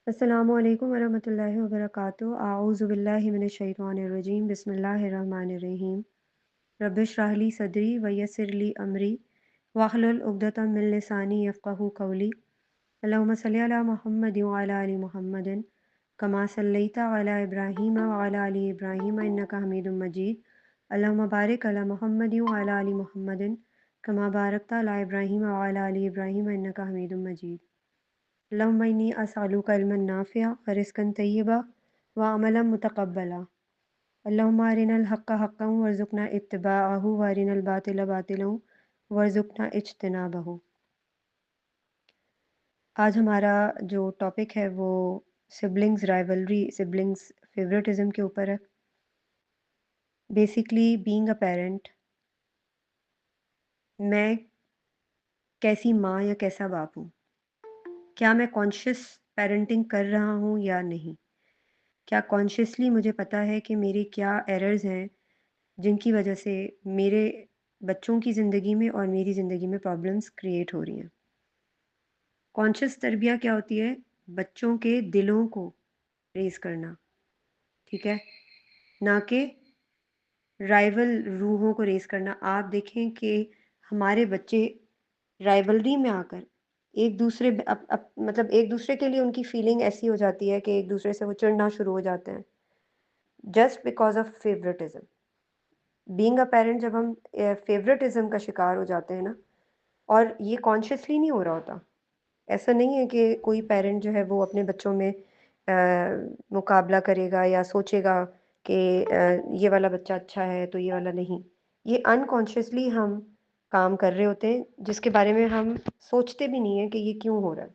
अस्सलामुअलैकुम वरहमतुल्लाहि वबरकातुहू। अऊज़ु बिल्लाहि मिनश शैतानिर रजीम। बिस्मिल्लाहिर रहमानिर रहीम। रब्बिश्रह ली सदरी व यस्सिर ली अमरी वाहलुल उक़दतम मिन लिसानी यफ़क़हू क़ौली। अल्लाहुम्मा सल्लि अला मुहम्मदिन व अला आलि मुहम्मदिन कमा सल्लैता अला इब्राहीम व अला आलि इब्राहीम इन्नका हमीदुम मजीद। अल्लाहुम्मा बारिक अला मुहम्मदिन व अला आलि मुहम्मदिन कमा बारकता अला इब्राहीम व अला आलि इब्राहीम इन्नका हमीदुम मजीद। अल्लाहुम्मा इन्नी अस्अलुका इल्मन नाफ़िअ व रिज़्क़न तय्यबा व अमलन मुतक़ब्बला। अल्लाहुम्मा अरिनल हक़्क़ हक़्क़न वरज़ुक़ना इत्तिबाअहु व अरिनल बातिला बातिलन वरज़ुक़ना इज्तिनाबहु। आज हमारा जो टॉपिक है वो सिबलिंग्स राइवलरी, सिबलिंग्स फ़ेवरेटिज़्म के ऊपर है। बेसिकली बीइंग अ पेरेंट, मैं कैसी माँ या कैसा बाप हूँ? क्या मैं कॉन्शियस पेरेंटिंग कर रहा हूँ या नहीं? क्या कॉन्शियसली मुझे पता है कि मेरे क्या एरर्स हैं जिनकी वजह से मेरे बच्चों की ज़िंदगी में और मेरी ज़िंदगी में प्रॉब्लम्स क्रिएट हो रही हैं? कॉन्शियस तरबिया क्या होती है? बच्चों के दिलों को रेज़ करना, ठीक है? ना कि राइवल रूहों को रेज़ करना। आप देखें कि हमारे बच्चे राइवलरी में आकर एक दूसरे मतलब एक दूसरे के लिए उनकी फीलिंग ऐसी हो जाती है कि एक दूसरे से वो चिढ़ना शुरू हो जाते हैं just because of favouritism. Being a parent जब हम फ़ेवरेटिज़्म का शिकार हो जाते हैं ना, और ये कॉन्शियसली नहीं हो रहा होता। ऐसा नहीं है कि कोई पेरेंट जो है वो अपने बच्चों में मुकाबला करेगा या सोचेगा कि ये वाला बच्चा अच्छा है तो ये वाला नहीं। ये अनकॉन्शियसली हम काम कर रहे होते हैं जिसके बारे में हम सोचते भी नहीं हैं कि ये क्यों हो रहा है।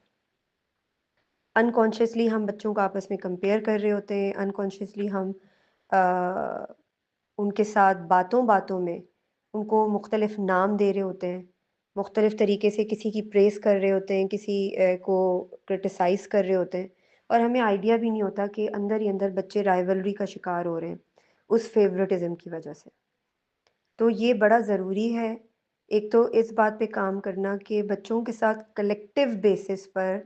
अनकॉन्शियसली हम बच्चों को आपस में कंपेयर कर रहे होते हैं, अनकॉन्शियसली हम अ, उनके साथ बातों-बातों में उनको मुख्तलिफ़ नाम दे रहे होते हैं, मुख्तलिफ़ तरीके से किसी की प्रेज़ कर रहे होते हैं, किसी को क्रिटिसाइज़ कर रहे होते हैं, और हमें आइडिया भी नहीं होता कि अंदर ही अंदर बच्चे राइवलरी का शिकार हो रहे हैं, उस फ़ेवरेटिज़्म की वजह से। तो ये बड़ा ज़रूरी है, एक तो इस बात पे काम करना कि बच्चों के साथ कलेक्टिव बेसिस पर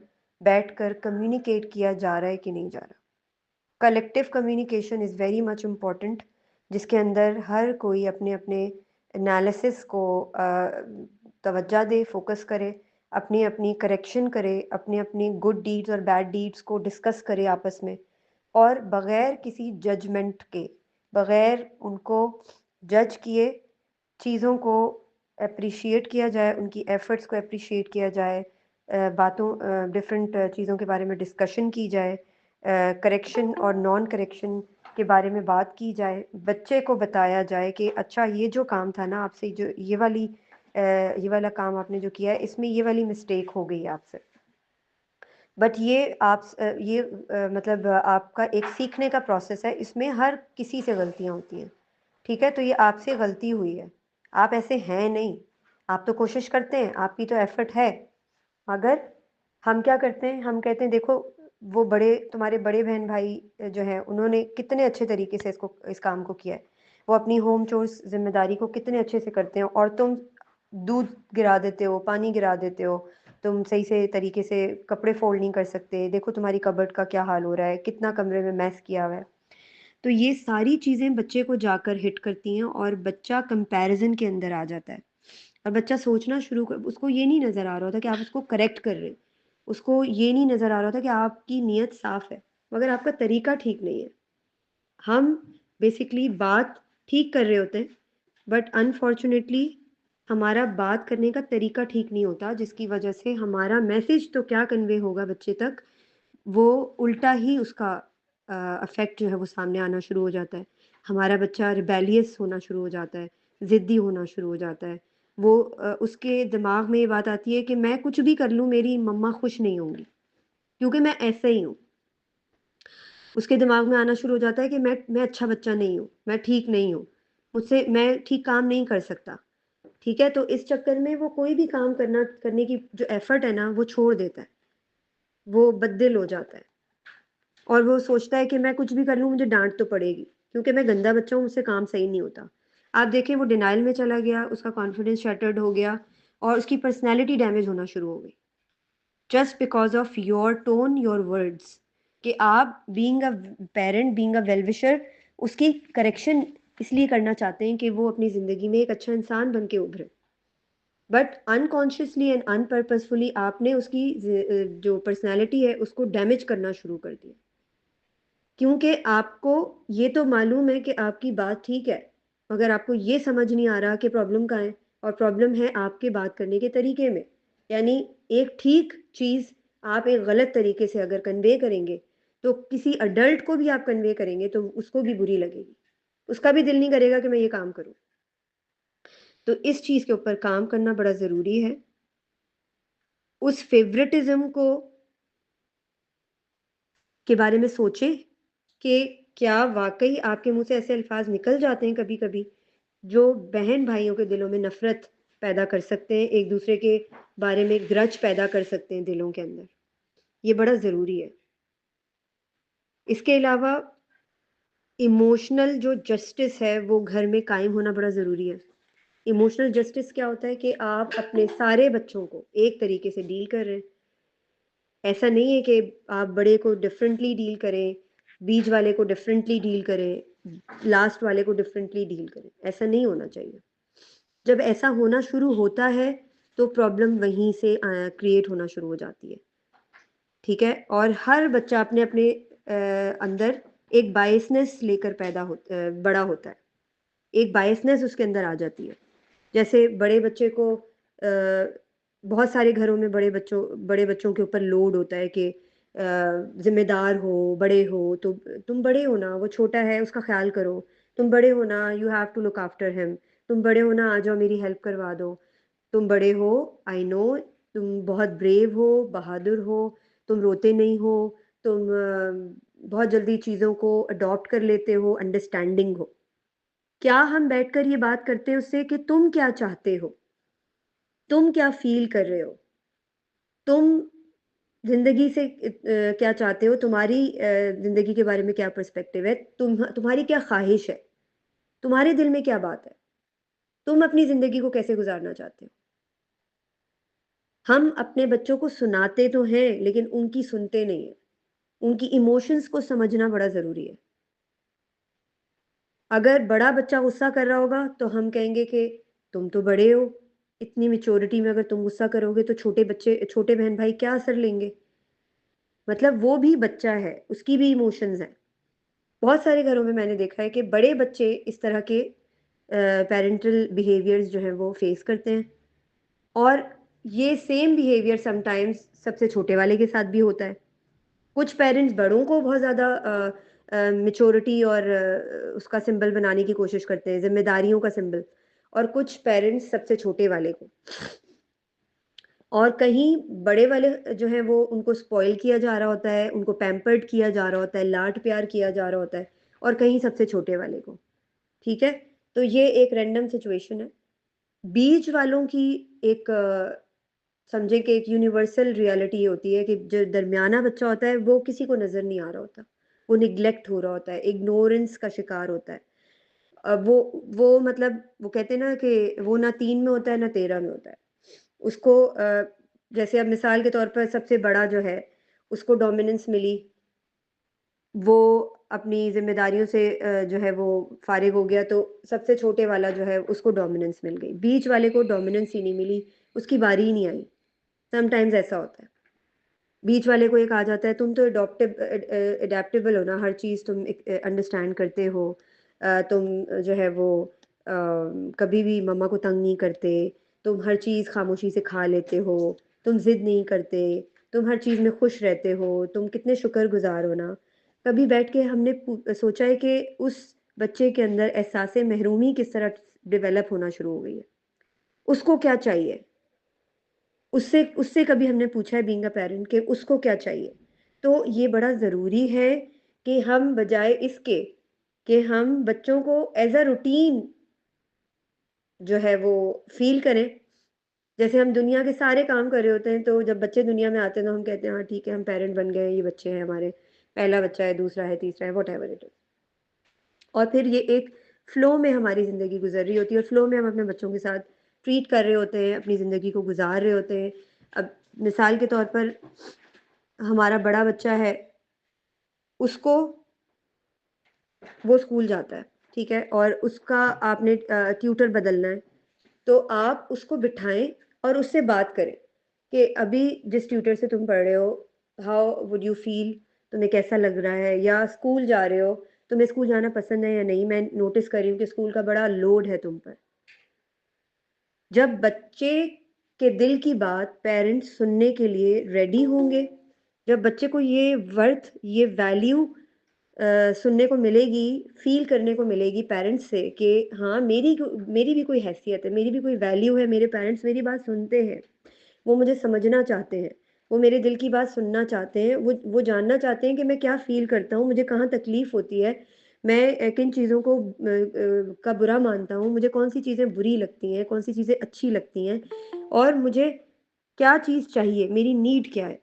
बैठकर कम्युनिकेट किया जा रहा है कि नहीं जा रहा। Collective communication is very much important, जिसके अंदर हर कोई अपने-अपने एनालिसिस को तवज्जो दे, फ़ोकस करे, अपनी-अपनी करेक्शन करे, अपनी-अपनी गुड डीड्स और बैड डीड्स को डिस्कस करे आपस में, और बग़ैर किसी जजमेंट के, बग़ैर उनको जज किए चीज़ों को एप्रिशिएट किया जाए, उनकी एफ़र्ट्स को एप्रिशिएट किया जाए, डिफ़रेंट चीज़ों के बारे में डिस्कशन की जाए, करेक्शन और नॉन करेक्शन के बारे में बात की जाए। बच्चे को बताया जाए कि अच्छा ये जो काम था ना आपसे, जो ये वाला काम आपने जो किया है इसमें ये वाली मिस्टेक हो गई है आपसे। बट मतलब आपका एक सीखने का प्रोसेस है, इसमें हर किसी से गलतियाँ होती हैं, ठीक है? तो ये आपसे गलती हुई है, आप ऐसे हैं नहीं, आप तो कोशिश करते हैं, आपकी तो एफ़र्ट है। मगर हम क्या करते हैं, हम कहते हैं देखो वो तुम्हारे बड़े बहन-भाई जो हैं उन्होंने कितने अच्छे तरीके से इस काम को किया है। वो अपनी होम चोर्स ज़िम्मेदारी को कितने अच्छे से करते हैं, और तुम दूध गिरा देते हो, पानी गिरा देते हो, तुम सही से तरीके से कपड़े फ़ोल्ड नहीं कर सकते, देखो तुम्हारी कबर्ड का क्या हाल हो रहा है, कितना कमरे में मेस किया हुआ है। तो ये सारी चीज़ें बच्चे को जाकर हिट करती हैं और बच्चा कंपैरिज़न के अंदर आ जाता है। और बच्चा सोचना शुरू कर उसको ये नहीं नज़र आ रहा होता कि आप उसको करेक्ट कर रहे हो। उसको ये नहीं नज़र आ रहा होता कि आपकी नीयत साफ़ है, मगर आपका तरीका ठीक नहीं है। हम बेसिकली बात ठीक कर रहे होते हैं, बट अनफॉर्च्युनेटली हमारा बात करने का तरीका ठीक नहीं होता, जिसकी वजह से हमारा मैसेज तो क्या कन्वे होगा बच्चे तक, वो उल्टा ही उसका इफ़ेक्ट जो है वो सामने आना शुरू हो जाता है। हमारा बच्चा रिबेलियस होना शुरू हो जाता है, ज़िद्दी होना शुरू हो जाता है। उसके दिमाग में ये बात आती है कि मैं कुछ भी कर लूँ मेरी मम्मा खुश नहीं होंगी, क्योंकि मैं ऐसा ही हूँ। उसके दिमाग में आना शुरू हो जाता है कि मैं अच्छा बच्चा नहीं हूँ, मैं ठीक नहीं हूँ, मैं ठीक काम नहीं कर सकता, ठीक है? तो इस चक्कर में वो कोई भी काम करने की जो एफ़र्ट है ना, वो छोड़ देता है, वो बददिल हो जाता है। और वो सोचता है कि मैं कुछ भी कर लूँ मुझे डाँट तो पड़ेगी, क्योंकि मैं गंदा बच्चा हूँ, मुझसे काम सही नहीं होता। आप देखें वो डिनायल में चला गया, उसका कॉन्फिडेंस शैटर्ड हो गया और उसकी पर्सनैलिटी डैमेज होना शुरू हो गई। Just because of your tone, your words. कि आप being a parent, being a well wisher, उसकी करेक्शन इसलिए करना चाहते हैं कि वो अपनी ज़िंदगी में एक अच्छा इंसान बन के उभरे। बट अनकॉन्शियसली एंड अनपर्पसफुली आपने उसकी जो पर्सनैलिटी है उसको डैमेज करना शुरू कर दिया। क्योंकि आपको ये तो मालूम है कि आपकी बात ठीक है, मगर आपको ये समझ नहीं आ रहा कि प्रॉब्लम कहाँ है, और प्रॉब्लम है आपके बात करने के तरीके में। यानी एक ठीक चीज़ आप एक गलत तरीके से अगर कन्वे करेंगे, तो किसी अडल्ट को भी आप कन्वे करेंगे तो उसको भी बुरी लगेगी। उसका भी दिल नहीं करेगा कि मैं ये काम करूँ। तो इस चीज़ के ऊपर काम करना बड़ा ज़रूरी है। उस फ़ेवरेटिज़्म को के बारे में सोचें कि क्या वाक़ई आपके मुँह से ऐसे अल्फ़ाज़ निकल जाते हैं कभी-कभी, जो बहन-भाइयों के दिलों में नफ़रत पैदा कर सकते हैं, एक-दूसरे के बारे में ग्रज पैदा कर सकते हैं दिलों के अंदर। ये बड़ा ज़रूरी है। इसके अलावा इमोशनल जो जस्टिस है, वो घर में कायम होना बड़ा ज़रूरी है। इमोशनल जस्टिस क्या होता है कि आप अपने सारे बच्चों को एक तरीके से डील कर रहे हैं। ऐसा नहीं है कि आप बड़े को डिफरेंटली डील करें, बीच वाले को डिफरेंटली डील करें, लास्ट वाले को डिफरेंटली डील करें। ऐसा नहीं होना चाहिए। जब ऐसा होना शुरू होता है, तो प्रॉब्लम वहीं से क्रिएट होना शुरू हो जाती है। ठीक है? और हर बच्चा अपने-अपने अंदर एक बायसनेस लेकर बड़ा होता है। एक बायसनेस उसके अंदर आ जाती है। जैसे बड़े बच्चे को बहुत सारे घरों में बड़े बच्चों के ऊपर लोड होता है कि ज़िम्मेदार हो, बड़े हो, तो तुम बड़े हो ना, वो छोटा है उसका ख़्याल करो। तुम बड़े हो ना, you have to look after him. तुम बड़े हो ना, आ जाओ मेरी हेल्प करवा दो। तुम बड़े हो, आई नो, तुम बहुत ब्रेव हो, बहादुर हो, तुम रोते नहीं हो, तुम बहुत जल्दी चीज़ों को अडॉप्ट कर लेते हो, अंडरस्टैंडिंग हो। क्या हम बैठकर ये बात करते हैं उससे कि तुम क्या चाहते हो? तुम क्या फ़ील कर रहे हो? तुम ज़िंदगी से क्या चाहते हो? तुम्हारी ज़िंदगी के बारे में क्या पर्सपेक्टिव है? तुम्हारी क्या ख़्वाहिश है? तुम्हारे दिल में क्या बात है? तुम अपनी ज़िंदगी को कैसे गुज़ारना चाहते हो? हम अपने बच्चों को सुनाते तो हैं, लेकिन उनकी सुनते नहीं हैं। उनकी इमोशंस को समझना बड़ा ज़रूरी है। अगर बड़ा बच्चा गुस्सा कर रहा होगा, तो हम कहेंगे कि तुम तो बड़े हो, इतनी मैच्योरिटी में अगर तुम गुस्सा करोगे तो छोटे बहन-भाई क्या असर लेंगे? मतलब वो भी बच्चा है, उसकी भी इमोशंस हैं। बहुत सारे घरों में मैंने देखा है कि बड़े बच्चे इस तरह के पैरेंटल बिहेवियर्स जो हैं वो फेस करते हैं, और ये सेम बिहेवियर समटाइम्स सबसे छोटे वाले के साथ भी होता है। कुछ पेरेंट्स बड़ों को बहुत ज़्यादा मैच्योरिटी और उसका सिंबल बनाने की कोशिश करते हैं, ज़िम्मेदारियों का सिंबल, और कुछ पेरेंट्स सबसे छोटे वाले को। और कहीं बड़े वाले जो हैं वो उनको स्पॉइल किया जा रहा होता है, उनको पैम्पर्ड किया जा रहा होता है, लाड-प्यार किया जा रहा होता है, और कहीं सबसे छोटे वाले को, ठीक है? तो ये एक रैंडम सिचुएशन है। बीच वालों की एक समझें कि एक यूनिवर्सल रियलिटी ये होती है कि जो दरमियाना बच्चा होता है, वो किसी को नज़र नहीं आ रहा होता। वो नेग्लेक्ट हो रहा होता है, इग्नोरेंस का शिकार होता है। वो मतलब वो कहते हैं ना कि वो ना 3 में होता है, ना 13 में होता है। उसको जैसे अब मिसाल के तौर पर सबसे बड़ा जो है, उसको डोमिनेंस मिली, वो अपनी ज़िम्मेदारियों से जो है वो फ़ारिग हो गया, तो सबसे छोटे वाला जो है उसको डोमिनेंस मिल गई। बीच वाले को डोमिनेंस ही नहीं मिली, उसकी बारी ही नहीं आई। समटाइम्स ऐसा होता है। बीच वाले को एक आ जाता है, तुम तो एडेप्टेबल हो ना, हर चीज़ तुम अंडरस्टैंड करते हो, तुम जो है वो कभी भी मम्मा को तंग नहीं करते, तुम हर चीज़ खामोशी से खा लेते हो, तुम ज़िद नहीं करते, तुम हर चीज़ में खुश रहते हो, तुम कितने शुक्रगुज़ार हो ना। कभी बैठ के हमने सोचा है कि उस बच्चे के अंदर एहसास महरूमी किस तरह डेवलप होना शुरू हो गई है? उसको क्या चाहिए? उससे उससे कभी हमने पूछा है बीइंग अ पेरेंट कि उसको क्या चाहिए? तो ये बड़ा ज़रूरी है कि हम बजाए इसके कि हम बच्चों को एज़ अ रूटीन जो है वो फ़ील करें। जैसे हम दुनिया के सारे काम कर रहे होते हैं, तो जब बच्चे दुनिया में आते हैं तो हम कहते हैं हाँ ठीक है, हम पेरेंट बन गए, ये बच्चे हैं हमारे, पहला बच्चा है, दूसरा है, तीसरा है, व्हाटएवर इट इज़। और फिर ये एक फ़्लो में हमारी ज़िंदगी गुज़र रही होती है, और फ़्लो में हम अपने बच्चों के साथ ट्रीट कर रहे होते हैं, अपनी ज़िंदगी को गुज़ार रहे होते हैं। अब मिसाल के तौर पर हमारा बड़ा बच्चा है, उसको वो स्कूल जाता है, ठीक है, और उसका आपने ट्यूटर बदलना है, तो आप उसको बिठाएं और उससे बात करें कि अभी जिस ट्यूटर से तुम पढ़ रहे हो, हाउ वुड यू फील, तुम्हें कैसा लग रहा है, या स्कूल जा रहे हो, तुम्हें स्कूल जाना पसंद है या नहीं, मैं नोटिस कर रही हूँ कि स्कूल का बड़ा लोड है तुम पर। जब बच्चे के दिल की बात पेरेंट्स सुनने के लिए रेडी होंगे, जब बच्चे को ये वर्थ, ये वैल्यू सुनने को मिलेगी, फील करने को मिलेगी पेरेंट्स से कि हाँ, मेरी भी कोई हैसियत है, मेरी भी कोई वैल्यू है, मेरे पेरेंट्स मेरी बात सुनते हैं, वो मुझे समझना चाहते हैं, वो मेरे दिल की बात सुनना चाहते हैं, वो जानना चाहते हैं कि मैं क्या फ़ील करता हूँ, मुझे कहाँ तकलीफ़ होती है, मैं किन चीज़ों को का बुरा मानता हूँ, मुझे कौन-सी चीज़ें बुरी लगती हैं, कौन-सी चीज़ें अच्छी लगती हैं, और मुझे क्या चीज़ चाहिए, मेरी नीड क्या है।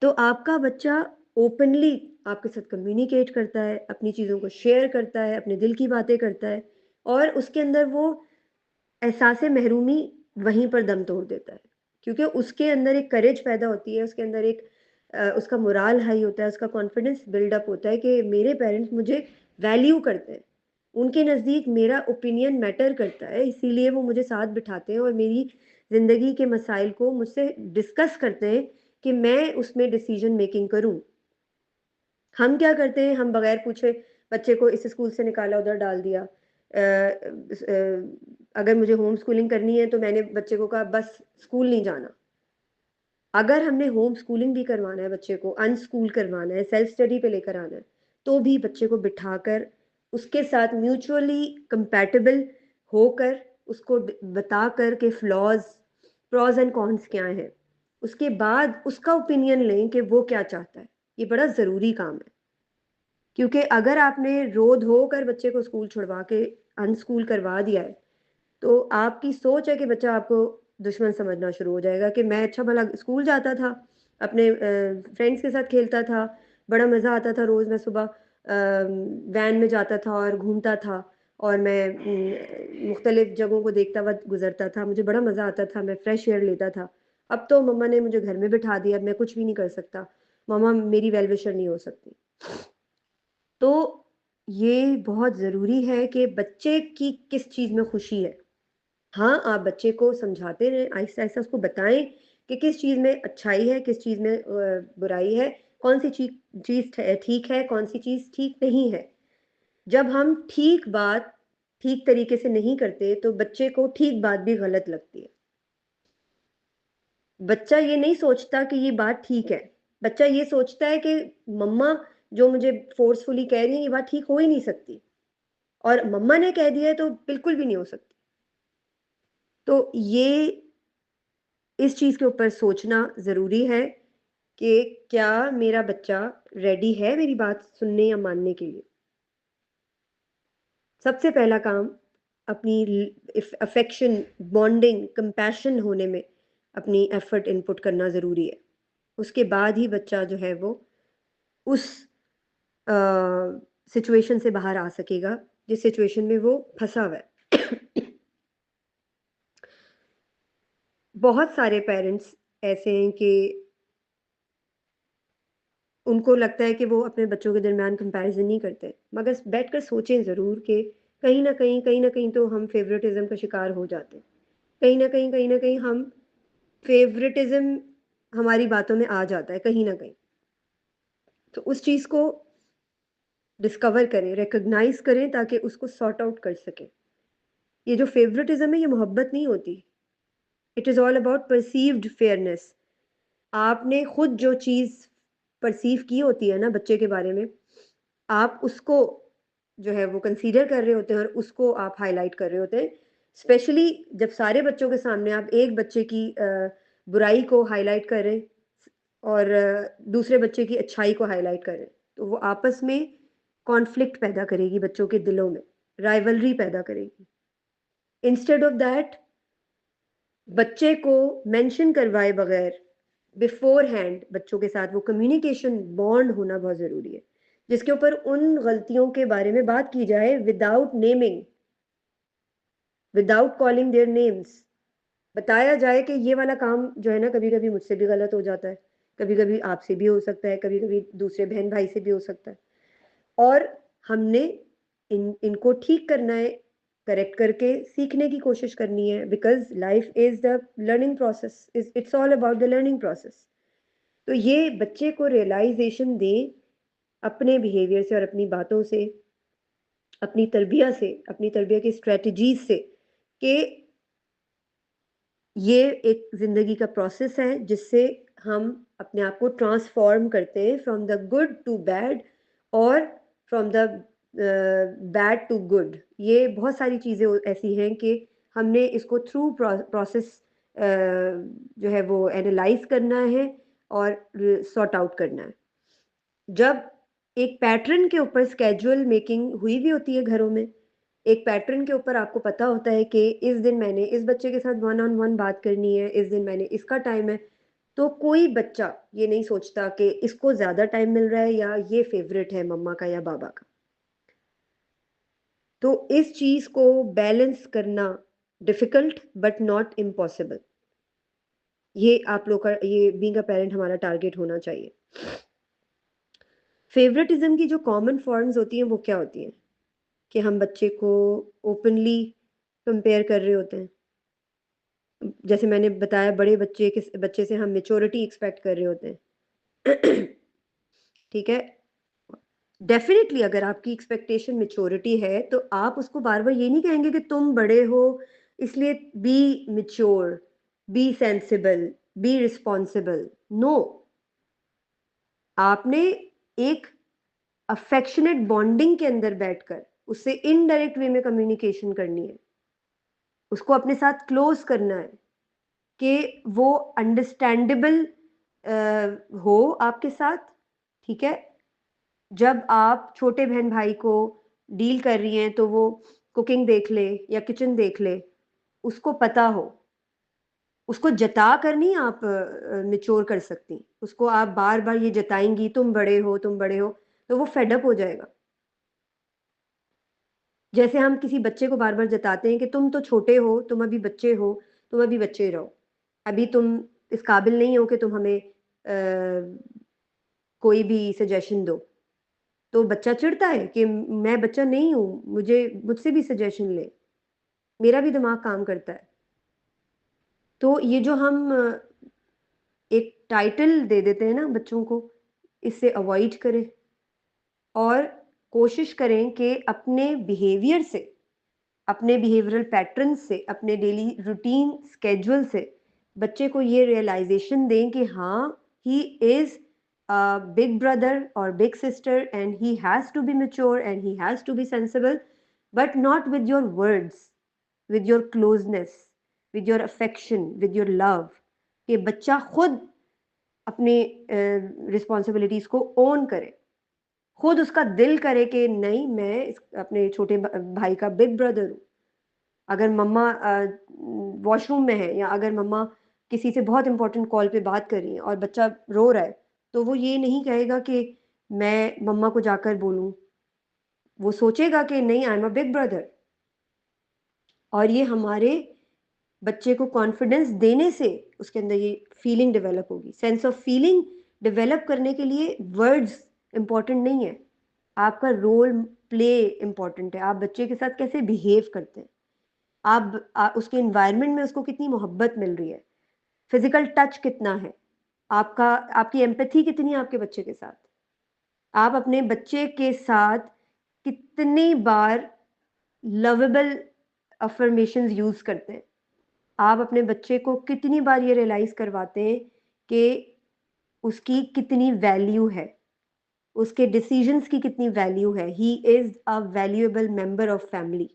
तो आपका बच्चा ओपनली आपके साथ कम्युनिकेट करता है, अपनी चीज़ों को शेयर करता है, अपने दिल की बातें करता है, और उसके अंदर वो एहसास महरूमी वहीं पर दम तोड़ देता है, क्योंकि उसके अंदर एक करेज पैदा होती है, उसके अंदर एक उसका मोराल हाई होता है, उसका कॉन्फिडेंस बिल्डअप होता है कि मेरे पेरेंट्स मुझे वैल्यू करते हैं, उनके नज़दीक मेरा ओपिनियन मैटर करता है, इसीलिए वो मुझे साथ बिठाते हैं और मेरी ज़िंदगी के मसाइल को मुझसे डिस्कस करते हैं कि मैं उसमें डिसीजन मेकिंग करूं। हम क्या करते हैं, हम बगैर पूछे बच्चे को इस स्कूल से निकाला, उधर डाल दिया। अगर मुझे होम स्कूलिंग करनी है तो मैंने बच्चे को कहा बस स्कूल नहीं जाना। अगर हमने होम स्कूलिंग भी करवाना है, बच्चे को अनस्कूल करवाना है, सेल्फ स्टडी पे लेकर आना है, तो भी बच्चे को बिठाकर उसके साथ म्यूचुअली कंपैटिबल होकर उसको बता कर के फ्लॉज, प्रॉज एंड कॉन्स क्या हैं, उसके बाद उसका ओपिनियन लें कि वो क्या चाहता है। ये बड़ा ज़रूरी काम है, क्योंकि अगर आपने रो धो कर बच्चे को स्कूल छुड़वा के अनस्कूल करवा दिया है, तो आपकी सोच है कि बच्चा आपको दुश्मन समझना शुरू हो जाएगा कि मैं अच्छा भला स्कूल जाता था, अपने फ्रेंड्स के साथ खेलता था, बड़ा मज़ा आता था, रोज़ मैं सुबह वैन में जाता था और घूमता था, और मैं मुख्तलिफ़ जगहों को देखता हुआ गुज़रता था, मुझे बड़ा मज़ा आता था, मैं फ्रेश एयर लेता था। अब तो मम्मा ने मुझे घर में बिठा दिया, अब मैं कुछ भी नहीं कर सकता, मम्मा मेरी वेल विशर नहीं हो सकती। तो ये बहुत ज़रूरी है कि बच्चे की किस चीज़ में खुशी है। हाँ, आप बच्चे को समझाते रहें, आहिस्ता-आहिस्ता उसको बताएँ कि किस चीज़ में अच्छाई है, किस चीज़ में बुराई है, कौन-सी चीज़ ठीक है, कौन-सी चीज़ ठीक नहीं है। जब हम ठीक बात ठीक तरीके से नहीं करते, तो बच्चे को ठीक बात भी गलत लगती है। बच्चा ये नहीं सोचता कि ये बात ठीक है। बच्चा ये सोचता है कि मम्मा जो मुझे फ़ोर्सफुली कह रही हैं, ये बात ठीक हो ही नहीं सकती, और मम्मा ने कह दिया है, तो बिल्कुल भी नहीं हो सकती। तो ये इस चीज़ के ऊपर सोचना ज़रूरी है कि क्या मेरा बच्चा रेडी है मेरी बात सुनने या मानने के लिए। सबसे पहला काम अपनी अफेक्शन, बॉन्डिंग, कंपैशन होने में अपनी एफर्ट इनपुट करना ज़रूरी है। उसके बाद ही बच्चा जो है वो उस सिचुएशन से बाहर आ सकेगा जिस सिचुएशन में वो फंसा हुआ है। बहुत सारे पेरेंट्स ऐसे हैं कि उनको लगता है कि वो अपने बच्चों के दरमियान कंपैरिज़न नहीं करते, मगर बैठकर सोचें ज़रूर कि कहीं न कहीं तो हम फ़ेवरेटिज़्म का शिकार हो जाते हैं। कहीं न कहीं हम फ़ेवरेटिज़्म हमारी बातों में आ जाता है कहीं न कहीं। तो उस चीज़ को डिस्कवर करें, रिकॉग्नाइज़ करें ताकि उसको सॉर्ट आउट कर सकें। ये जो फ़ेवरेटिज़्म है ये मोहब्बत नहीं होती। It is all about perceived fairness. आपने खुद जो चीज़ परसीव की होती है ना बच्चे के बारे में, आप उसको जो है वो कंसीडर कर रहे होते हैं और उसको आप हाइलाइट कर रहे होते हैं। स्पेशली जब सारे बच्चों के सामने आप एक बच्चे की बुराई को हाइलाइट कर रहे हैं और दूसरे बच्चे की अच्छाई को हाइलाइट कर रहे हैं, तो वो आपस में कॉन्फ्लिक्ट पैदा करेगी बच्चों के दिलों में, राइवलरी पैदा करेगी। इंस्टेड ऑफ दैट बच्चे को मेंशन करवाए बगैर बिफोर हैंड बच्चों के साथ वो कम्युनिकेशन बॉन्ड होना बहुत ज़रूरी है, जिसके ऊपर उन गलतियों के बारे में बात की जाए without naming, without calling their names. बताया जाए कि ये वाला काम जो है ना कभी-कभी मुझसे भी गलत हो जाता है, कभी कभी आपसे भी हो सकता है, कभी कभी दूसरे बहन भाई से भी हो सकता है, और हमने इनको ठीक करना है, करेक्ट करके सीखने की कोशिश करनी है, because life is the learning process, it's all about the learning process. तो ये बच्चे को रियलाइजेशन दें अपने बिहेवियर से और अपनी बातों से, अपनी तरबियत से, अपनी तरबियत की स्ट्रेटजीज से, कि ये एक जिंदगी का प्रोसेस है जिससे हम अपने आप को ट्रांसफॉर्म करते हैं from the good to bad, और from the bad to good. ये बहुत सारी चीज़ें ऐसी हैं कि हमने इसको थ्रू प्रोसेस जो है वो एनालाइज करना है और सॉर्ट आउट करना है। जब एक पैटर्न के ऊपर स्केड्यूल मेकिंग हुई भी होती है घरों में, एक पैटर्न के ऊपर आपको पता होता है कि इस दिन मैंने इस बच्चे के साथ वन ऑन वन बात करनी है, इस दिन मैंने इसका टाइम है, तो कोई बच्चा ये नहीं सोचता कि इसको ज्यादा टाइम मिल रहा है या ये फेवरेट है मम्मा का या बाबा का। तो इस चीज को बैलेंस करना डिफिकल्ट बट नॉट इम्पॉसिबल। ये आप लोग का, ये बीइंग अ पेरेंट हमारा टारगेट होना चाहिए। फेवरेटिज्म की जो कॉमन फॉर्म्स होती हैं वो क्या होती हैं, कि हम बच्चे को ओपनली कंपेयर कर रहे होते हैं। जैसे मैंने बताया, बड़े बच्चे से हम मेच्योरिटी एक्सपेक्ट कर रहे होते हैं। ठीक है, डेफिनेटली अगर आपकी एक्सपेक्टेशन मेच्योरिटी है तो आप उसको बार बार ये नहीं कहेंगे कि तुम बड़े हो इसलिए be mature, be sensible, be responsible. No, आपने एक अफेक्शनेट बॉन्डिंग के अंदर बैठकर उससे इनडायरेक्ट वे में कम्युनिकेशन करनी है, उसको अपने साथ क्लोज करना है कि वो अंडरस्टैंडेबल हो आपके साथ। ठीक है, जब आप छोटे बहन भाई को डील कर रही हैं तो वो कुकिंग देख ले या किचन देख ले, उसको पता हो, उसको जता कर नहीं आप निचोड़ कर सकती। उसको आप बार बार ये जताएंगी तुम बड़े हो तुम बड़े हो, तो वो फेडअप हो जाएगा। जैसे हम किसी बच्चे को बार बार जताते हैं कि तुम तो छोटे हो, तुम अभी बच्चे हो, तुम अभी बच्चे रहो, अभी तुम इस काबिल नहीं हो कि तुम हमें कोई भी सजेशन दो। तो बच्चा चिढ़ता है कि मैं बच्चा नहीं हूँ, मुझसे भी सजेशन ले, मेरा भी दिमाग काम करता है। तो ये जो हम एक टाइटल दे देते हैं ना बच्चों को, इससे अवॉइड करें और कोशिश करें कि अपने बिहेवियर से, अपने बिहेवियरल पैटर्न से, अपने डेली रूटीन स्केड्यूल से बच्चे को ये रियलाइजेशन दें कि हाँ, he is a big brother or big sister and he has to be mature and he has to be sensible, but not with your words, with your closeness, with your affection, with your love। कि बच्चा खुद अपने responsibilities को own करे, खुद उसका दिल करे कि नहीं, मैं अपने छोटे भाई का बिग ब्रदर हूँ। अगर मम्मा वॉशरूम में है या अगर मम्मा किसी से बहुत इंपॉर्टेंट कॉल पे बात कर रही है और बच्चा रो रहा है, तो वो ये नहीं कहेगा कि मैं मम्मा को जाकर बोलूं, वो सोचेगा कि नहीं, I am a big brother. और ये हमारे बच्चे को कॉन्फिडेंस देने से उसके अंदर ये फीलिंग डेवलप होगी। सेंस ऑफ फीलिंग डेवलप करने के लिए वर्ड्स इंपॉर्टेंट नहीं है, आपका रोल प्ले इंपॉर्टेंट है। आप बच्चे के साथ कैसे बिहेव करते हैं, उसके इन्वायरमेंट में उसको कितनी मोहब्बत मिल रही है, फिजिकल टच कितना है आपका, आपकी एम्पैथी कितनी है आपके बच्चे के साथ, आप अपने बच्चे के साथ कितनी बार लवेबल अफर्मेशंस यूज करते हैं, आप अपने बच्चे को कितनी बार ये रियलाइज करवाते हैं कि उसकी कितनी वैल्यू है, उसके डिसीजंस की कितनी वैल्यू है, he is a valuable member of family.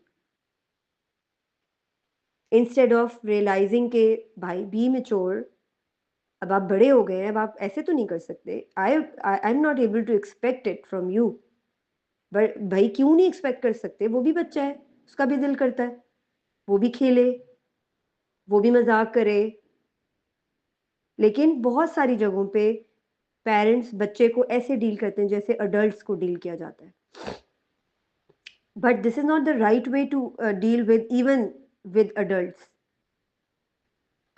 Instead of realizing के भाई बी मेच्योर, अब आप बड़े हो गए हैं, अब आप ऐसे तो नहीं कर सकते, I am not able to expect it from you. But भाई क्यों नहीं एक्सपेक्ट कर सकते, वो भी बच्चा है, उसका भी दिल करता है, वो भी खेले, वो भी मजाक करे। लेकिन बहुत सारी जगहों पे पेरेंट्स बच्चे को ऐसे डील करते हैं जैसे अडल्ट्स को डील किया जाता है, but this is not the right way to deal with even with adults.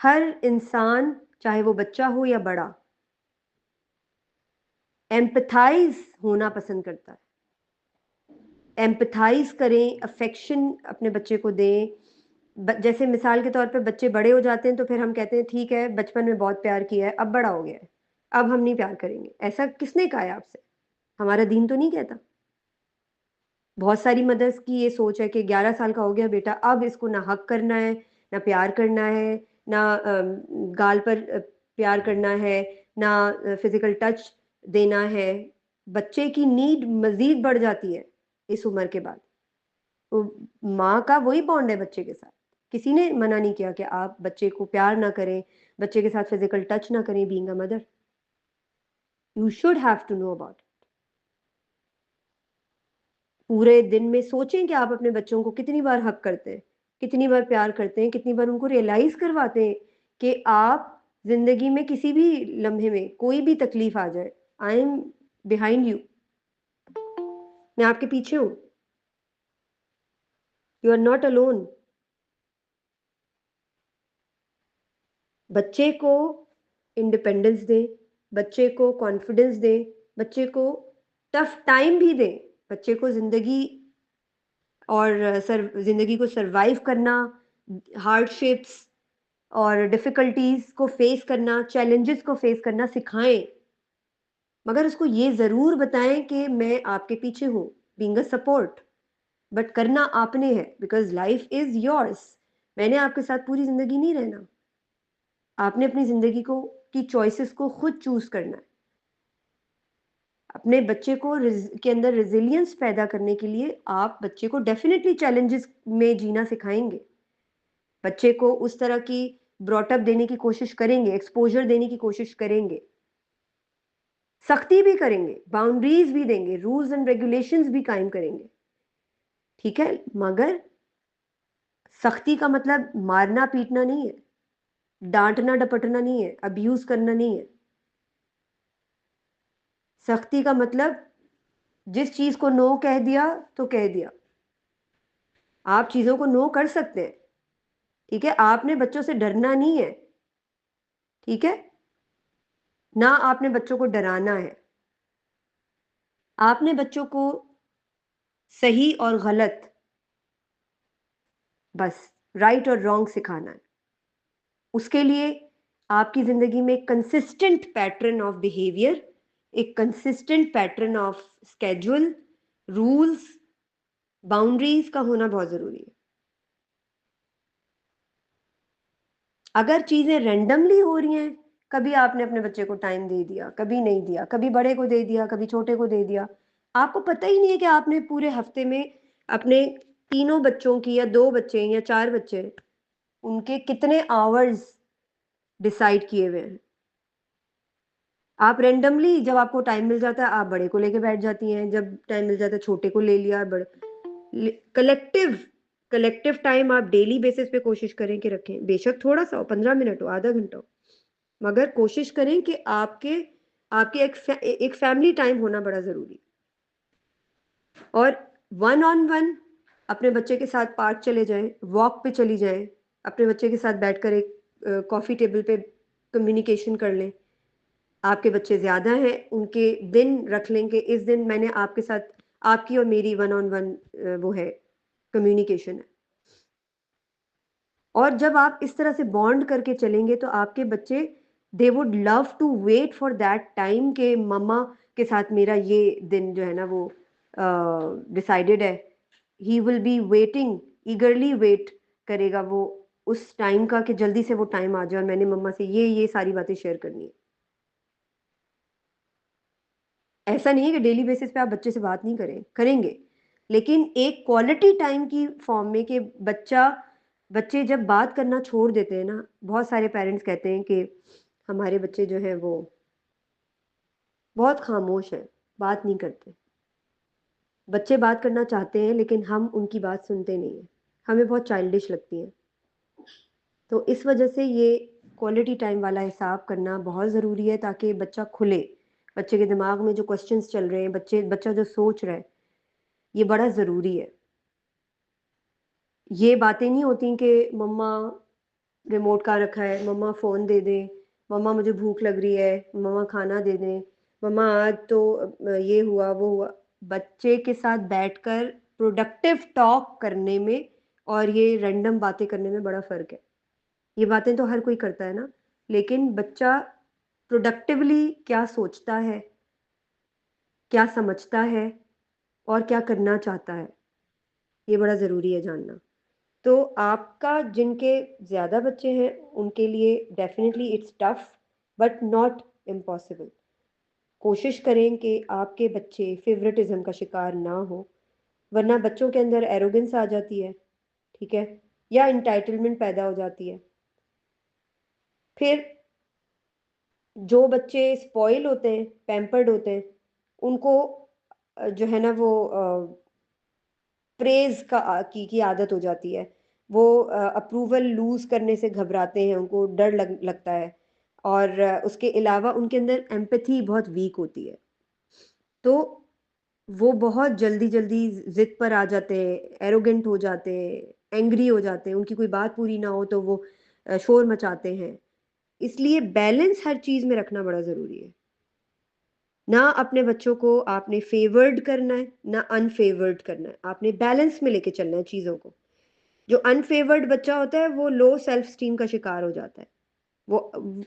हर इंसान, चाहे वो बच्चा हो या बड़ा, एम्पथाइज होना पसंद करता है, एम्पथाइज करें, अफेक्शन अपने बच्चे को दें। जैसे मिसाल के तौर पे बच्चे बड़े हो जाते हैं तो फिर हम कहते हैं ठीक है बचपन में बहुत प्यार किया है, अब बड़ा हो गया है, अब हम नहीं प्यार करेंगे। ऐसा किसने कहा है आपसे? हमारा दीन तो नहीं कहता। बहुत सारी मदर्स की ये सोच है कि 11 साल का हो गया बेटा, अब इसको ना हक करना है, ना प्यार करना है, ना गाल पर प्यार करना है, ना फिजिकल टच देना है। बच्चे की नीड मजीद बढ़ जाती है इस उम्र के बाद। तो माँ का वही बॉन्ड है बच्चे के साथ। किसी ने मना नहीं किया कि आप बच्चे को प्यार ना करें, बच्चे के साथ फिजिकल टच ना करें। Being a mother, you should have to know about. पूरे दिन में सोचें कि आप अपने बच्चों को कितनी बार हक करते हैं, कितनी बार प्यार करते हैं, कितनी बार उनको रियलाइज करवाते हैं कि आप जिंदगी में किसी भी लम्हे में कोई भी तकलीफ आ जाए, आई एम बिहाइंड यू, मैं आपके पीछे हूं, यू आर नॉट अलोन। बच्चे को इंडिपेंडेंस दें, बच्चे को कॉन्फिडेंस दें, बच्चे को टफ टाइम भी दें। बच्चे को जिंदगी और जिंदगी को सरवाइव करना, हार्डशिप्स और डिफिकल्टीज को फेस करना, चैलेंजेस को फेस करना सिखाएं। मगर उसको ये जरूर बताएं कि मैं आपके पीछे हूं, बीइंग अ सपोर्ट। बट करना आपने है, बिकॉज लाइफ इज योर्स। मैंने आपके साथ पूरी जिंदगी नहीं रहना। आपने अपनी जिंदगी को की चॉइसेस को खुद चूज करना है। अपने बच्चे को के अंदर रेजिलियंस पैदा करने के लिए आप बच्चे को डेफिनेटली चैलेंजेस में जीना सिखाएंगे। बच्चे को उस तरह की ब्रॉटअप देने की कोशिश करेंगे, एक्सपोजर देने की कोशिश करेंगे, सख्ती भी करेंगे, बाउंड्रीज भी देंगे, रूल्स एंड रेगुलेशंस भी कायम करेंगे। ठीक है, मगर सख्ती का मतलब मारना पीटना नहीं है, डांटना डपटना नहीं है, अब्यूज करना नहीं है। सख्ती का मतलब जिस चीज को नो कह दिया तो कह दिया। आप चीजों को नो कर सकते हैं, ठीक है। आपने बच्चों से डरना नहीं है, ठीक है, ना आपने बच्चों को डराना है। आपने बच्चों को सही और गलत, बस राइट और रॉन्ग सिखाना है। उसके लिए आपकी जिंदगी में कंसिस्टेंट पैटर्न ऑफ बिहेवियर, एक consistent pattern of schedule, rules, boundaries का होना बहुत जरूरी है। अगर चीजें रेंडमली हो रही हैं, कभी आपने अपने बच्चे को टाइम दे दिया, कभी नहीं दिया, कभी बड़े को दे दिया, कभी छोटे को दे दिया, आपको पता ही नहीं है कि आपने पूरे हफ्ते में अपने तीनों बच्चों की, या दो बच्चे या चार बच्चे, उनके कितने आवर्स डिसाइड किए हुए हैं। आप रेंडमली जब आपको टाइम मिल जाता है आप बड़े को लेके बैठ जाती हैं, जब टाइम मिल जाता है छोटे को ले लिया। बड़े कलेक्टिव कलेक्टिव टाइम आप डेली बेसिस पे कोशिश करें कि रखें, बेशक थोड़ा सा हो, 15 मिनट हो, आधा घंटा हो, मगर कोशिश करें कि आपके आपके एक फैमिली टाइम होना बड़ा जरूरी। और वन ऑन वन अपने बच्चे के साथ पार्क चले जाएं, वॉक पे चली जाएं, अपने बच्चे के साथ बैठकर एक कॉफी टेबल पे कम्युनिकेशन कर लें। आपके बच्चे ज्यादा हैं, उनके दिन रख लें कि इस दिन मैंने आपके साथ, आपकी और मेरी वन ऑन वन वो है, कम्युनिकेशन है। और जब आप इस तरह से बॉन्ड करके चलेंगे तो आपके बच्चे, they would love to wait for that time के मम्मा के साथ मेरा ये दिन जो है ना वो डिसाइडेड है। He will be waiting, eagerly wait करेगा वो उस टाइम का कि जल्दी से वो टाइम आ जाए और मैंने मम्मा से ये सारी बातें शेयर करनी है। ऐसा नहीं है कि डेली बेसिस पे आप बच्चे से बात नहीं करेंगे, लेकिन एक क्वालिटी टाइम की फॉर्म में कि बच्चे जब बात करना छोड़ देते हैं ना, बहुत सारे पेरेंट्स कहते हैं कि हमारे बच्चे जो है वो बहुत खामोश है, बात नहीं करते। बच्चे बात करना चाहते हैं लेकिन हम उनकी बात सुनते नहीं हैं, हमें बहुत चाइल्डिश लगती है। तो इस वजह से ये क्वालिटी टाइम वाला हिसाब करना बहुत ज़रूरी है, ताकि बच्चा खुले, बच्चे के दिमाग में जो क्वेश्चंस चल रहे हैं, बच्चा जो सोच रहा है, ये बड़ा ज़रूरी है। ये बातें नहीं होती कि मम्मा रिमोट कहाँ रखा है, मम्मा फ़ोन दे दें, मम्मा मुझे भूख लग रही है, मम्मा खाना दे दें, मम्मा आज तो ये हुआ वो हुआ। बच्चे के साथ बैठकर प्रोडक्टिव टॉक करने में और ये रैंडम बातें करने में बड़ा फ़र्क है। ये बातें तो हर कोई करता है ना, लेकिन बच्चा प्रोडक्टिवली क्या सोचता है, क्या समझता है और क्या करना चाहता है, ये बड़ा ज़रूरी है जानना। तो आपका जिनके ज़्यादा बच्चे हैं, उनके लिए definitely it's tough but not impossible. कोशिश करें कि आपके बच्चे फ़ेवरेटिज़्म का शिकार ना हो, वरना बच्चों के अंदर एरोगेंस आ जाती है, ठीक है? या एंटाइटलमेंट पैदा हो जाती है। फिर जो बच्चे स्पॉइल होते हैं, पैम्पर्ड होते हैं, उनको जो है ना वो प्रेज़ की आदत हो जाती है। वो अप्रूवल लूज़ करने से घबराते हैं, उनको डर लगता है और उसके अलावा उनके अंदर एम्पैथी बहुत वीक होती है। तो वो बहुत जल्दी-जल्दी ज़िद पर आ जाते हैं, एरोगेंट हो जाते हैं, एंग्री हो जाते हैं, उनकी कोई बात पूरी ना हो तो वो शोर मचाते हैं। इसलिए बैलेंस हर चीज़ में रखना बड़ा ज़रूरी है। ना अपने बच्चों को आपने फ़ेवर्ड करना है, ना अनफ़ेवर्ड करना है। आपने बैलेंस में लेके चलना है चीज़ों को। जो अनफ़ेवर्ड बच्चा होता है, वो लो सेल्फ एस्टीम का शिकार हो जाता है। वो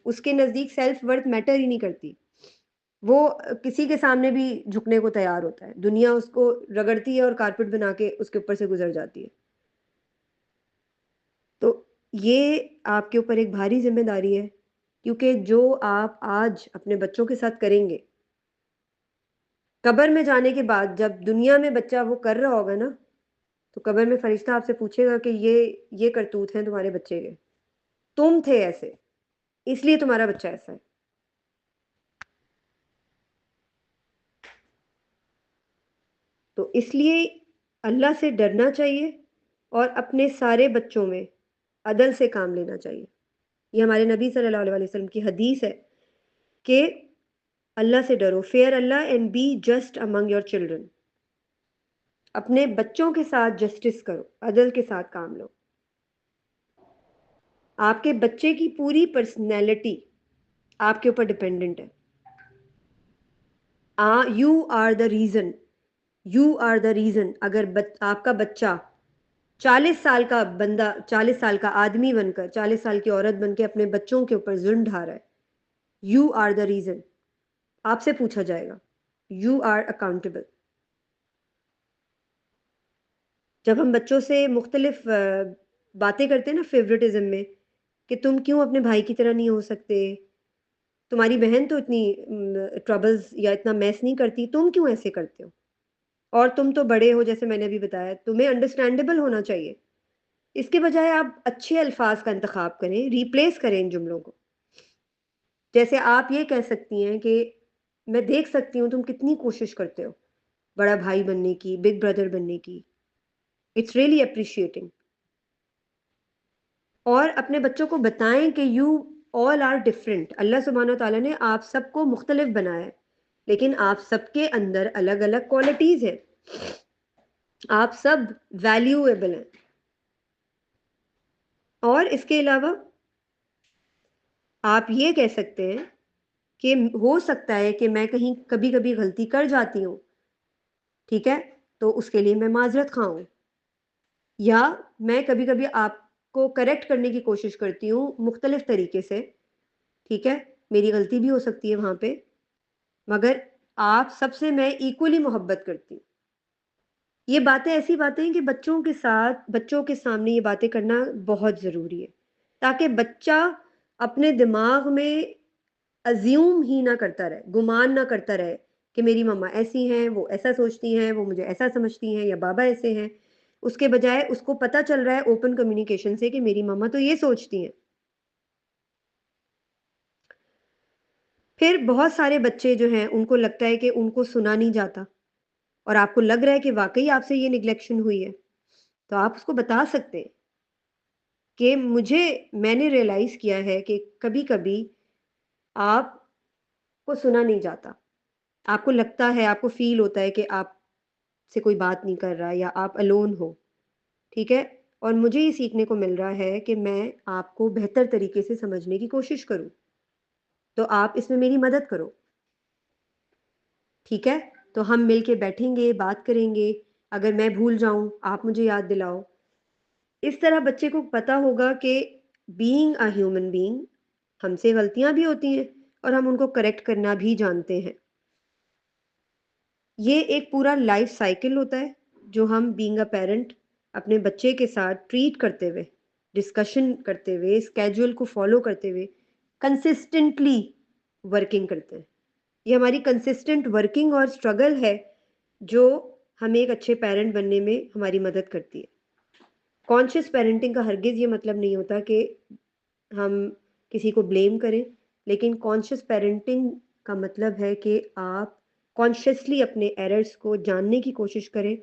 उसके नज़दीक सेल्फ वर्थ मैटर ही नहीं करती। वो किसी के सामने भी झुकने को तैयार होता है। दुनिया उसको रगड़ती है और कारपेट बना के उसके ऊपर से गुज़र जाती है। तो ये आपके ऊपर एक भारी ज़िम्मेदारी है, क्योंकि जो आप आज अपने बच्चों के साथ करेंगे, कब्र में जाने के बाद जब दुनिया में बच्चा वो कर रहा होगा ना, तो कब्र में फ़रिश्ता आपसे पूछेगा कि ये करतूत हैं तुम्हारे बच्चे के। तुम थे ऐसे, इसलिए तुम्हारा बच्चा ऐसा है। तो इसलिए अल्लाह से डरना चाहिए और अपने सारे बच्चों में अदल से काम लेना चाहिए। ये हमारे नबी सल्लल्लाहु अलैहि वसल्लम की हदीस है कि अल्लाह से डरो, fair Allah and be just among your children. अपने बच्चों के साथ जस्टिस करो, अदल के साथ काम लो। आपके बच्चे की पूरी पर्सनैलिटी आपके ऊपर डिपेंडेंट है। You are the reason, you are the reason. अगर आपका बच्चा 40 साल का बंदा, 40 साल का आदमी बनकर, 40 साल की औरत बनके अपने बच्चों के ऊपर ज़ुल्म ढा रहा है, यू आर द रीज़न। आपसे पूछा जाएगा। You are accountable. जब हम बच्चों से मुख्तलिफ बातें करते हैं ना फ़ेवरेटिज़्म में, कि तुम क्यों अपने भाई की तरह नहीं हो सकते? तुम्हारी बहन तो इतनी ट्रबल्स या इतना मेस नहीं करती, तुम क्यों ऐसे करते हो? और तुम तो बड़े हो, जैसे मैंने अभी बताया, तुम्हें अंडरस्टैंडेबल होना चाहिए। इसके बजाय आप अच्छे अल्फ़ाज़ का इंतख़ाब करें, रिप्लेस करें इन जुमलों को। जैसे आप ये कह सकती हैं कि मैं देख सकती हूँ तुम कितनी कोशिश करते हो, बड़ा भाई बनने की, बिग ब्रदर बनने की। It's really appreciating. और अपने बच्चों को बताएँ कि यू ऑल आर डिफरेंट। अल्लाह सुब्हानहू व तआला ने आप सबको मुख्तलिफ बनाया है, लेकिन आप सबके अंदर अलग-अलग क्वालिटीज़ हैं। आप सब वैल्यूएबल हैं। और इसके अलावा आप ये कह सकते हैं कि हो सकता है कि मैं कहीं कभी-कभी गलती कर जाती हूँ, ठीक है? तो उसके लिए मैं माज़रत ख़्वाह हूँ। या मैं कभी-कभी आपको करेक्ट करने की कोशिश करती हूँ मुख्तलिफ तरीके से, ठीक है? मेरी गलती भी हो सकती है वहाँ पे, मगर आप सबसे मैं इक्वली मोहब्बत करती हूँ। ये बातें ऐसी बातें हैं कि बच्चों के साथ, बच्चों के सामने ये बातें करना बहुत ज़रूरी है, ताकि बच्चा अपने दिमाग में अज़्यूम ही ना करता रहे, गुमान ना करता रहे कि मेरी मम्मा ऐसी हैं, वो ऐसा सोचती हैं, वो मुझे ऐसा समझती हैं या बाबा ऐसे हैं। उसके बजाय उसको पता चल रहा है ओपन कम्युनिकेशन से कि मेरी मम्मा तो ये सोचती हैं। फिर बहुत सारे बच्चे जो हैं, उनको लगता है कि उनको सुना नहीं जाता और आपको लग रहा है कि वाक़ई आपसे ये निग्लेक्शन हुई है, तो आप उसको बता सकते हैं कि मैंने रियलाइज़ किया है कि कभी-कभी आपको सुना नहीं जाता। आपको लगता है, आपको फ़ील होता है कि आपसे कोई बात नहीं कर रहा या आप अलोन हो, ठीक है? और मुझे ये सीखने को मिल रहा है कि मैं आपको बेहतर तरीके से समझने की कोशिश करूँ, तो आप इसमें मेरी मदद करो। ठीक है? तो हम मिल के बैठेंगे, बात करेंगे, अगर मैं भूल जाऊँ, आप मुझे याद दिलाओ। इस तरह बच्चे को पता होगा कि बीइंग अ ह्यूमन बीइंग हमसे गलतियाँ भी होती हैं और हम उनको करेक्ट करना भी जानते हैं। ये एक पूरा लाइफ साइकिल होता है, जो हम बीइंग अ पेरेंट अपने बच्चे के साथ ट्रीट करते हुए, डिस्कशन करते हुए, स्केड्यूल को फ़ॉलो करते हुए, कंसिस्टेंटली वर्किंग करते हैं। ये हमारी कंसिस्टेंट वर्किंग और स्ट्रगल है, जो हमें एक अच्छे पेरेंट बनने में हमारी मदद करती है। कॉन्शियस पेरेंटिंग का हरगिज़ ये मतलब नहीं होता कि हम किसी को ब्लेम करें, लेकिन कॉन्शियस पेरेंटिंग का मतलब है कि आप कॉन्शियसली अपने एरर्स को जानने की कोशिश करें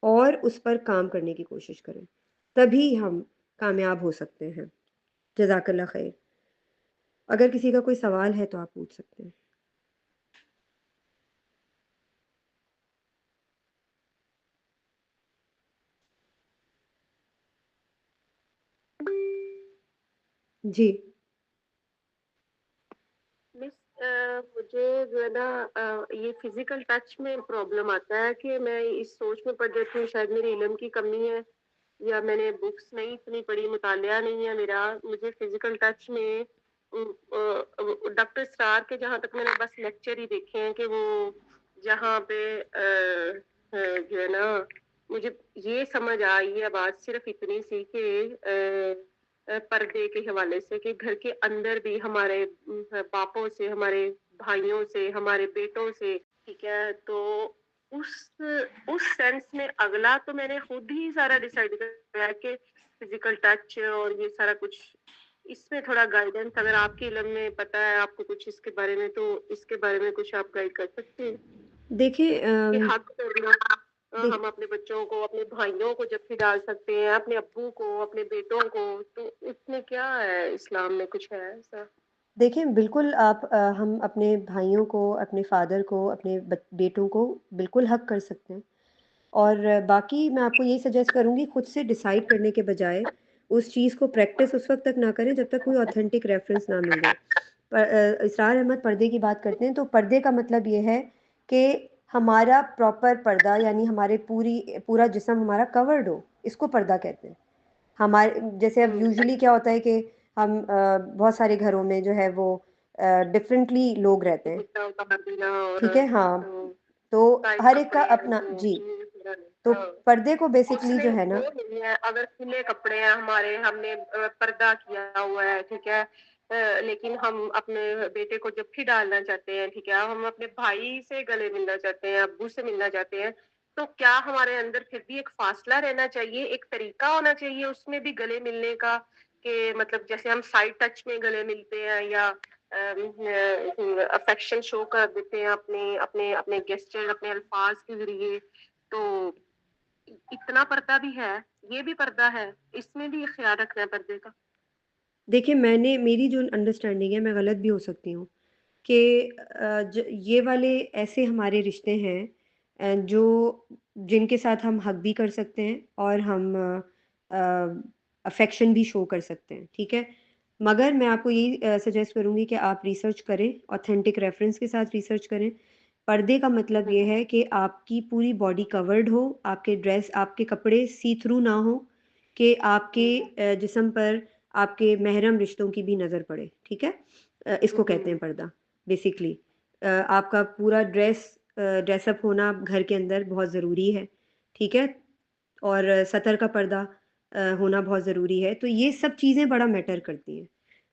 और उस पर काम करने की कोशिश करें। तभी हम कामयाब हो सकते हैं। जज़ाकल्लाह खैर। अगर किसी का कोई सवाल है तो आप पूछ सकते हैं। जी। मिस मुझे जो है ना ये फिजिकल टच में प्रॉब्लम आता है कि मैं इस सोच में पड़ जाती हूँ, शायद मेरी इल्म की कमी है या मैंने बुक्स नहीं इतनी पढ़ी, मुतालिया नहीं है मेरा। मुझे फिजिकल टच में डॉक्टर सरार के जहाँ तक मैंने बस लेक्चर ही देखे हैं कि वो जहाँ पे जो है ना, मुझे ये समझ आई है बात सिर्फ इतनी सी कि पर्दे के हवाले से कि घर के अंदर भी हमारे बापों से, हमारे भाइयों से, हमारे बेटों से, ठीक है, तो उस उस सेंस में अगला तो मैंने खुद ही सारा डिसाइड किया है कि फिजिकल टच और ये सारा कुछ, इसमें थोड़ा गाइडेंस अगर आपके इल्म में पता है आपको कुछ इसके बारे में, तो इसके बारे में कुछ आप गाइड कर सकते हैं देखिए कि हक करना, देख हम अपने बच्चों को, अपने भाइयों को जब भी डाल सकते हैं, अपने अब्बू को, अपने बेटों को, तो इसमें क्या है, इस्लाम में कुछ है ऐसा? देखिए, बिल्कुल आप हम अपने भाइयों को, अपने फ़ादर को, अपने बेटों को बिल्कुल हग कर सकते हैं। और बाकी मैं आपको यही सजेस्ट करूँगी, खुद से डिसाइड करने के बजाय उस चीज़ को प्रैक्टिस उस वक़्त तक ना करें जब तक कोई ऑथेंटिक रेफ़रेंस ना मिल जाए। इसरार अहमद पर्दे की बात करते हैं, तो पर्दे का मतलब ये है कि हमारा प्रॉपर पर्दा, यानी हमारे पूरा जिस्म हमारा कवर्ड हो, इसको पर्दा कहते हैं। हमारे जैसे अब हम्म। यूजुअली क्या होता है कि हम बहुत सारे घरों में जो है वो डिफरेंटली लोग रहते हैं, कुत्ता उतार देना और ठीक है? हाँ, तो टाइट हर एक का कपड़े हैं अपना जो जी, ये पूरा नहीं, तो हाँ। पर्दे को बेसिकली उसमें जो है वो ना नहीं है, अगर खुले कपड़े हैं हमारे, हमने पर्दा किया हुआ है, ठीक है, लेकिन हम अपने बेटे को जब भी डालना चाहते हैं, ठीक है, हम अपने भाई से गले मिलना चाहते हैं, अब्बू से मिलना चाहते हैं, तो क्या हमारे अंदर फिर भी एक फासला रहना चाहिए, एक तरीका होना चाहिए उसमें भी गले मिलने का, कि मतलब जैसे हम साइड टच में गले मिलते हैं या अफेक्शन शो कर देते हैं अपने अपने अपने गेस्चर, अपने अल्फाज के जरिए, तो इतना पर्दा भी है, ये भी पर्दा है, इसमें भी ख्याल रखना है पर्दे का। देखिए, मेरी जो अंडरस्टैंडिंग है, मैं गलत भी हो सकती हूँ, कि ये वाले ऐसे हमारे रिश्ते हैं जो जिनके साथ हम हग भी कर सकते हैं और हम अफेक्शन भी शो कर सकते हैं, ठीक है? मगर मैं आपको यही सजेस्ट करूँगी कि आप रिसर्च करें, ऑथेंटिक रेफरेंस के साथ रिसर्च करें। पर्दे का मतलब ये है कि आपकी पूरी बॉडी कवर्ड हो, आपके कपड़े सी थ्रू ना हो, कि आपके जिस्म पर आपके महरम रिश्तों की भी नज़र पड़े, ठीक है? इसको कहते हैं पर्दा बेसिकली। आपका पूरा ड्रेसअप होना घर के अंदर बहुत ज़रूरी है, ठीक है? और सतर का पर्दा होना बहुत ज़रूरी है, तो ये सब चीज़ें बड़ा मैटर करती हैं।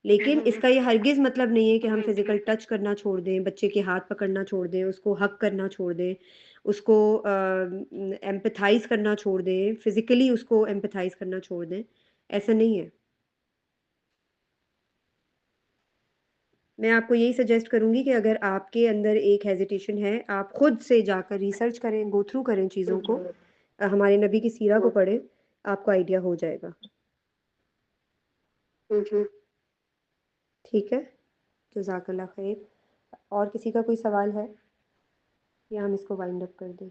लेकिन इसका ये हरगिज़ मतलब नहीं है कि हम जी जी। फ़िज़िकल टच करना छोड़ दें, बच्चे के हाथ पकड़ना छोड़ दें, उसको हग करना छोड़ दें, उसको एम्पैथाइज़ करना छोड़ दें, फ़िज़िकली उसको एम्पैथाइज़ करना छोड़ दें, ऐसा नहीं है। मैं आपको यही सजेस्ट करूँगी कि अगर आपके अंदर एक हेज़िटेशन है, आप खुद से जाकर रिसर्च करें, गो थ्रू करें चीज़ों को। हमारे नबी की सीरा को पढ़ें, आपको आइडिया हो जाएगा। जी। ठीक है? जज़ाकल्लाह ख़ैर। और किसी का कोई सवाल है? या हम इसको वाइंड अप कर दें?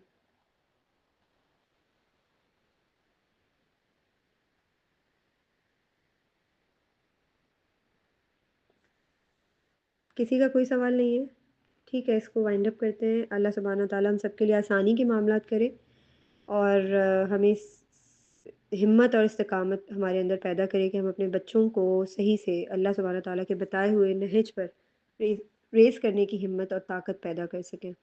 किसी का कोई सवाल नहीं है? ठीक है, इसको वाइंड अप करते हैं। अल्लाह सुब्हानहू व तआला हम सबके लिए आसानी के मामलात करे और हमें हिम्मत और इस्तिकामत हमारे अंदर पैदा करे कि हम अपने बच्चों को सही से अल्लाह सुब्हानहू व तआला के बताए हुए नहज पर रेस करने की हिम्मत और ताकत पैदा कर सकें।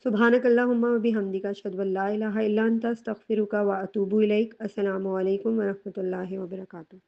सुब्हानकल्लाहुम्मा व बिहम्दिका अशहदु अल्ला इलाहा इल्ला अंता अस्तगफिरुका व अतूबु इलैक। अस्सलामु अलैकुम व रहमतुल्लाहि व बरकातुहू।